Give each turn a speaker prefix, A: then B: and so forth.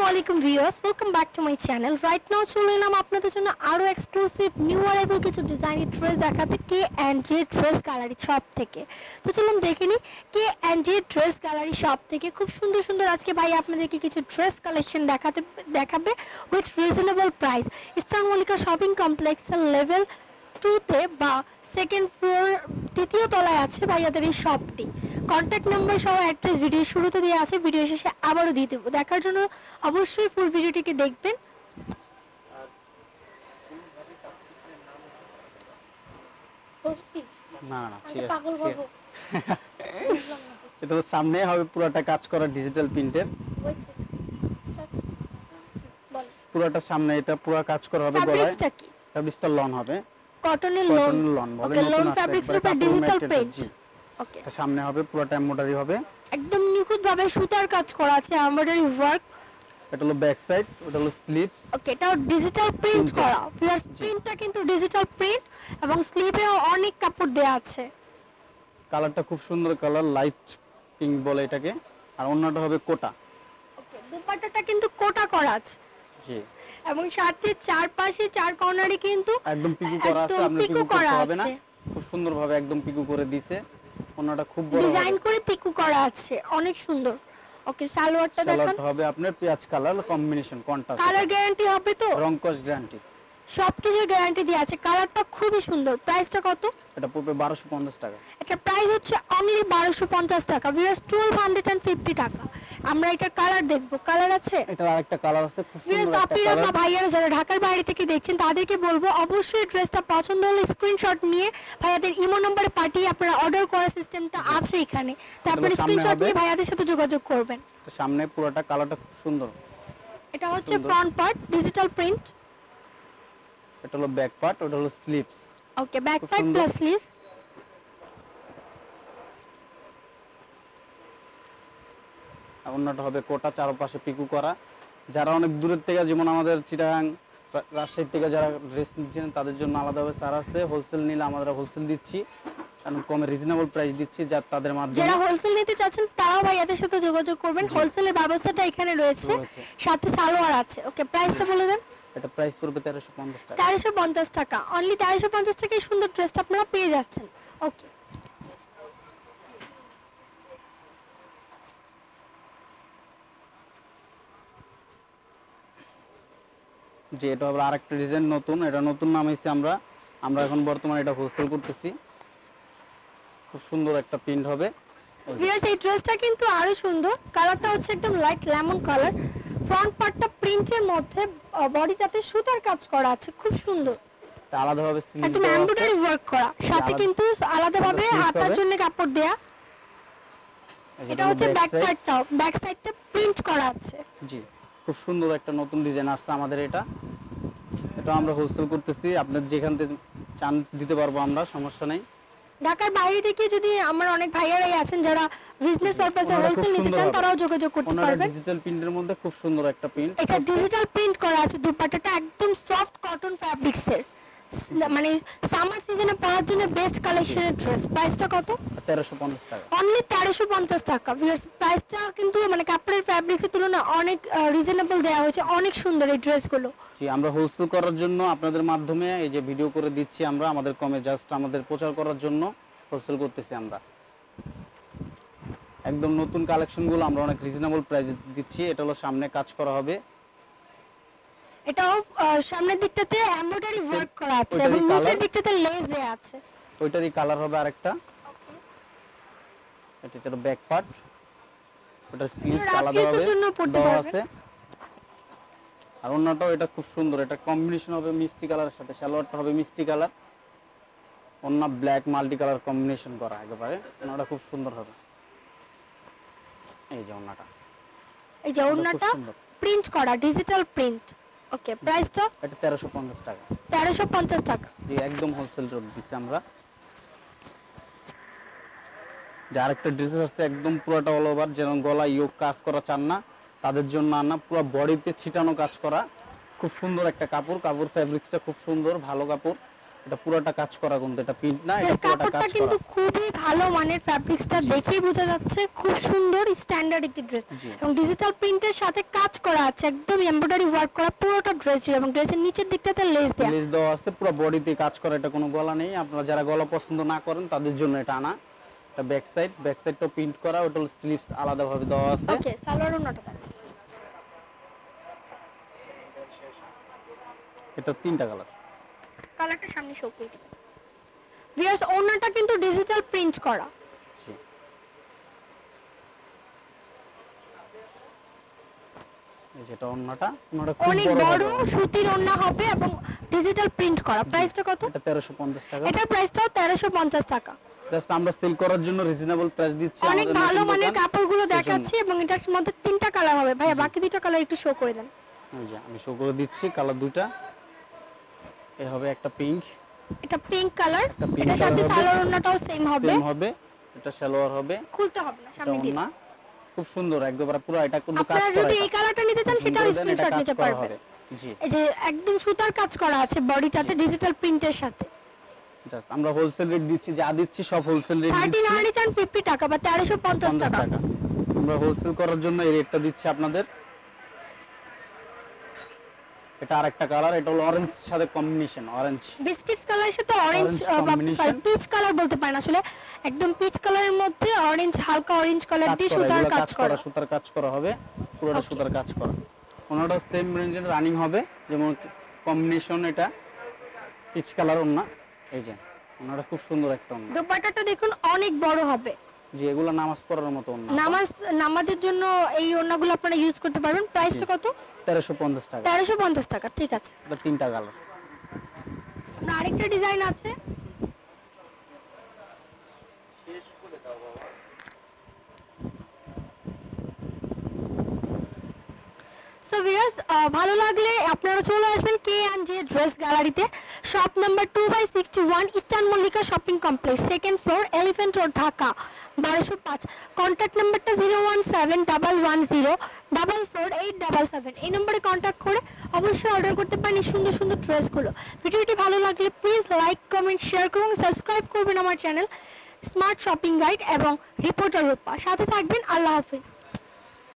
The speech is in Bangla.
A: Assalamualaikum viewers, welcome back to my channel. Right now চলে এলাম আপনাদের জন্য আরো এক্সক্লুসিভ নিউ অ্যারাইভাল কিছু ডিজাইনের ড্রেস দেখাতে K and J dress gallery shop থেকে। তো চলুন দেখে নিই K and J dress gallery shop থেকে খুব সুন্দর সুন্দর আজকে ভাই আপনাদেরকে কিছু ড্রেস কালেকশন দেখাবে with reasonable price. Star Mallika shopping কমপ্লেক্সের লেভেল 2 তে বা সেকেন্ড ফ্লোর তৃতীয় তলায় আছে ভাইয়াদের এই শপটি। কন্ট্যাক্ট নাম্বার সহ অ্যাড্রেস ভিডিও শুরুতে দেওয়া আছে, ভিডিও শেষে আবারও দিয়ে দেবো। দেখার জন্য অবশ্যই ফুল ভিডিওটিকে দেখবেন।
B: এটা সামনে হবে পুরোটা কাজ করা ডিজিটাল প্রিন্টের, পুরোটা সামনে এটা পুরো কাজ করা হবে। গলায় ফ্যাব্রিক্সটা লন হবে,
A: কটনের লন। ওকে, লন ফ্যাব্রিক্সের উপর ডিজিটাল প্রিন্ট। ওকে,
B: এটা সামনে হবে পুরোটা এমব্রয়ডারি হবে,
A: একদম নিখুঁত ভাবে সুতার কাজ করা আছে, এমব্রয়ডারি ওয়ার্ক।
B: এটা হলো ব্যাক সাইড, ওটা হলো স্লিভস।
A: ওকে, এটাও ডিজিটাল প্রিন্ট করা। প্লাস প্রিন্টটা কিন্তু ডিজিটাল প্রিন্ট এবং স্লিভেও অনেক কাপড় দেয়া আছে।
B: কালারটা খুব সুন্দর কালার, লাইট পিঙ্ক বলে এটাকে। আর অন্যটা হবে কোটা।
A: ওকে, দুপাট্টাটা কিন্তু কোটা করা আছে।
B: জি,
A: এবং সাথে চারপাশে চার কর্নারে কিন্তু
B: একদম পিকু করা আছে। আপনি পিকু করতে হবে না, খুব সুন্দরভাবে একদম পিকু করে দিয়েছে। ওনাটা খুব বড়
A: ডিজাইন করে পিকু করা আছে, অনেক সুন্দর। ওকে, সালোয়ারটা দেখুন,
B: সালোয়ারটা হবে আপনার পেঁয়াজ colour combination, contrast.
A: Colour guarantee হবে তো?
B: রং কস গ্যারান্টি,
A: সবকিছু গ্যারান্টি দেয়া আছে। কালারটা খুবই সুন্দর। প্রাইসটা কত?
B: এটা পড়বে 1250 টাকা।
A: এটা প্রাইস হচ্ছে অনলি 1250 টাকা, ভিউয়ার্স 1250 টাকা। আমরা এটা কালার দেখব। কালার আছে?
B: এটা আরেকটা কালার আছে, খুব সুন্দর একটা
A: কালার।
B: কালার।
A: ভাইয়ারা যারা ঢাকার বাইরে থেকে দেখছেন তাদেরকে বলবো অবশ্যই ড্রেসটা পছন্দ হলে স্ক্রিনশট নিয়ে ভাইয়াদের ইমো নম্বরে পাঠিয়ে আপনারা অর্ডার করার সিস্টেমটা আছে এখানে। তারপরে স্ক্রিনশট নিয়ে ভাইয়াদের সাথে যোগাযোগ করবেন।
B: সামনে পুরোটা কালারটা খুব সুন্দর।
A: এটা হচ্ছে ফ্রন্ট পার্ট ডিজিটাল প্রিন্ট,
B: এটা হলো ব্যাক পার্ট, ওটা হলো স্লিভস।
A: ওকে, ব্যাক পার্ট প্লাস স্লিভস।
B: অন্যটা হবে কোটা, চারপাশে পিকু করা। যারা অনেক দূরের থেকে, যেমন আমাদের চিটাগাং রাজশাহী থেকে যারা ড্রেস নিচ্ছেন তাদের জন্য আলাদাভাবে ছাড় আছে। হোলসেল নিলে আমরা হোলসেল দিচ্ছি, কারণ কমে রিজনেবল প্রাইস দিচ্ছি, যা তাদের মাধ্যমে।
A: যারা হোলসেল নিতে চাচ্ছেন তারাও ভাইয়াদের সাথে যোগাযোগ করবেন। হোলসেলের ব্যবস্থাটা এখানে রয়েছে, সাথে সালোয়ার আছে। ওকে, প্রাইসটা বলে দেন।
B: এটা প্রাইস পড়বে 1350 টাকা।
A: 1350 টাকা, অনলি 1350 টাকায় সুন্দর ড্রেসটা আপনারা পেয়ে যাচ্ছেন। ওকে,
B: যে এটা হবে আরেকটা ডিজাইন নতুন, এটা নতুন নাম হইছে। আমরা এখন বর্তমানে এটা হোলসেল করতেছি। খুব সুন্দর একটা প্রিন্ট হবে।
A: ভিউয়ার্স এই ড্রেসটা কিন্তু আরো সুন্দর। কালারটা হচ্ছে একদম লাইট লেমন কালার। ফ্রন্ট পার্টটা প্রিন্টের মধ্যে, বডিটাতে সুতার কাজ করা আছে, খুব সুন্দর।
B: এটা আলাদাভাবে স্লিভ
A: একদম এমব্রয়ডারি ওয়ার্ক করা, সাথে কিন্তু আলাদাভাবে হাতার জন্য কাপড় দেয়া। এটা হচ্ছে ব্যাক পার্টটা, ব্যাক সাইডটা প্রিন্ট করা আছে।
B: জি, খুব সুন্দর একটা নতুন ডিজাইন আসছে আমাদের। এটা আমরা হোলসেল করতেছি, আপনার যেখান থেকে চান দিতে পারবো আমরা, সমস্যা নেই।
A: ঢাকার বাইরে থেকে যদি আমার অনেক ভাইয়ারাই আছেন যারা বিজনেস পারপাসে হোলসেল নিতে চান তারাও যোগাযোগ করতে পারবেন।
B: ডিজিটাল প্রিন্টের মধ্যে খুব সুন্দর একটা প্রিন্ট।
A: এটা ডিজিটাল প্রিন্ট করা আছে। দুপাট্টাটা একদম সফট কটন ফ্যাব্রিক্সের, মানে সামার সিজনে পরার জন্য বেস্ট কালেকশনের ড্রেস। প্রাইসটা কত?
B: 1350 টাকা,
A: অনলি 1350 টাকা। ভিউয়ার্স প্রাইসটা কিন্তু মানে কাপড়ের ফ্যাব্রিক্সের তুলনায় অনেক রিজনেবল দেওয়া হয়েছে, অনেক সুন্দর এই ড্রেসগুলো।
B: জি, আমরা হোলসেল করার জন্য আপনাদের মাধ্যমে এই যে ভিডিও করে দিচ্ছি, আমরা আমাদের কমে জাস্ট আমাদের প্রচার করার জন্য হোলসেল করতেছি আমরা। একদম নতুন কালেকশনগুলো আমরা অনেক রিজনেবল প্রাইসে দিচ্ছি। এটা হলো সামনে কাজ করা হবে,
A: এটাও সামনের দিকটাতে এমব্রয়ডারি ওয়ার্ক করা আছে এবং নিচের দিকটাতে লেস দেয়া আছে।
B: ওইটারই কালার হবে আরেকটা। এটা হচ্ছে ব্যাক পার্ট, ওটা স্লিভ আলাদাভাবে দেওয়া আছে। আর অন্যটাও এটা খুব সুন্দর, এটা কম্বিনেশন হবে মিষ্টি কালারের সাথে। সালোয়ারটা হবে মিষ্টি কালার, অন্য ব্ল্যাক মাল্টি কালার কম্বিনেশন করা একেবারে। ওনাটা খুব সুন্দর হবে। এই যে ওনাটা,
A: এই যে ওনাটা প্রিন্ট করা, ডিজিটাল প্রিন্ট। ওকে, প্রাইসটা?
B: এটা 1350 টাকা।
A: 1350 টাকা।
B: জি, একদম হোলসেল রেট দিচ্ছি আমরা। যে আরেকটা ড্রেস আছে একদম পুরোটা অল ওভার, যেমন গলা ইয়োক কাজ করা চান না তাদের জন্য আনা, পুরো বডিতে ছিটানো কাজ করা। খুব সুন্দর একটা কাপড় ফ্যাব্রিক্সটা খুব সুন্দর, ভালো কাপড়। এটা পুরোটা কাজ করা, কিন্তু এটা প্রিন্ট না, এটা পুরোটা
A: কাপড়টা
B: কাজ করা।
A: কিন্তু খুবই ভালো মানের, ফ্যাব্রিক্সটা দেখেই বোঝা যাচ্ছে খুব সুন্দর স্ট্যান্ডার্ড একটি ড্রেস, এবং ডিজিটাল প্রিন্টের সাথে কাজ করা আছে, একদম এমব্রয়ডারি ওয়ার্ক করা পুরোটা ড্রেস জুড়ে, এবং ড্রেসের নিচের দিকটাতে লেস
B: দেওয়া আছে, পুরো বডিতে কাজ করা, এটা কোনো গলা নেই। আপনারা যারা গলা পছন্দ না করেন তাদের জন্য এটা আনা। এটা ব্যাক সাইডটাও প্রিন্ট করা, ওটা স্লিভস আলাদাভাবে দেওয়া আছে।
A: ওকে, সালোয়ার ওন্নাটা
B: এটা 3টা কালার,
A: কালারটা সামনে শো করে দিবেন। ভিউয়ার্স, ওন্নাটা কিন্তু ডিজিটাল প্রিন্ট করা,
B: যেটা ওন্নাটা
A: অনেক বড় সুতির ওন্না হবে এবং ডিজিটাল প্রিন্ট করা। প্রাইসটা কত?
B: এটা 1350 টাকা।
A: এটার প্রাইসটাও 1350 টাকা।
B: জাস্ট আমরা সেল করার জন্য রিজনেবল প্রাইস দিচ্ছি।
A: অনেক ভালো মানের কাপড়গুলো দেখাচ্ছি, এবং এটার মধ্যে 3টা কালার হবে। ভাইয়া বাকি 2টা কালার একটু শো করে দেন।
B: এই যে আমি শো করে দিচ্ছি কালার 2টা। এই হবে একটা পিঙ্ক,
A: এটা পিঙ্ক কালার, এটার সাথে সালোয়ার ওন্নাটাও সেম হবে।
B: এটা সালোয়ার হবে,
A: খুলতে হবে না, সামনে দিন।
B: খুব সুন্দর একদম পুরো, এটা কিন্তু কাজ করা।
A: আপনারা যদি এই কালারটা নিতে চান সেটাও স্ক্রিনশট নিতে পারবেন।
B: জি,
A: এই যে একদম সুতার কাজ করা আছে বডিটাতে ডিজিটাল প্রিন্টের সাথে।
B: জাস্ট আমরা হোলসেল রেট দিচ্ছি, যা দিচ্ছি সব হোলসেল রেট দিচ্ছি।
A: 1350 টাকা বা 1350 টাকা।
B: আমরা হোলসেল করার জন্য এই রেটটা দিচ্ছি আপনাদের। এটা আরেকটা কালার, এটা হলো অরেঞ্জ সাথে কম্বিনেশন, অরেঞ্জ
A: বিস্কিট কালারের সাথে অরেঞ্জ, সরি পিচ কালার বলতে পারেন আসলে, একদম পিচ কালারের মধ্যে অরেঞ্জ, হালকা অরেঞ্জ কালার দিয়ে সুতার কাজ করা,
B: সুতার কাজ করা হবে, পুরোটা সুতার কাজ করা। ওনাটা সেম রেঞ্জের রানিং হবে, যেমন কম্বিনেশন এটা পিচ কালার ওন্না। এই যে ওনাটা খুব সুন্দর একটা ওন্না।
A: দোপাট্টাটা দেখুন অনেক বড় হবে,
B: যে এগুলো নামাজ পড়ার মতো ওন্না,
A: নামাজের জন্য এই ওন্নাগুলো আপনারা ইউজ করতে পারবেন। প্রাইসটা কত?
B: 1350 টাকা।
A: 1350 টাকা, ঠিক আছে।
B: এটা 3টা কালার।
A: আরেকটা ডিজাইন আছে, সো ভিউয়ার্স, ভালো লাগলে আপনারা চলে আসবেন K&J ড্রেস গ্যালারিতে, shop number 2/61 eastern Mallika shopping complex, second floor, elephant road, Dhaka 1205। Contact নাম্বারটা 01711044877। এই নম্বরে কন্ট্যাক্ট করে অবশ্যই অর্ডার করতে পারেন এই সুন্দর সুন্দর ড্রেসগুলো। ভিডিওটি ভালো লাগলে প্লিজ লাইক, কমেন্ট, শেয়ার করুন, সাবস্ক্রাইব করবেন আমার চ্যানেল স্মার্ট শপিং গাইড এবং রিপোর্টার রূপা। সাথে থাকবেন। আল্লাহ হাফিজ।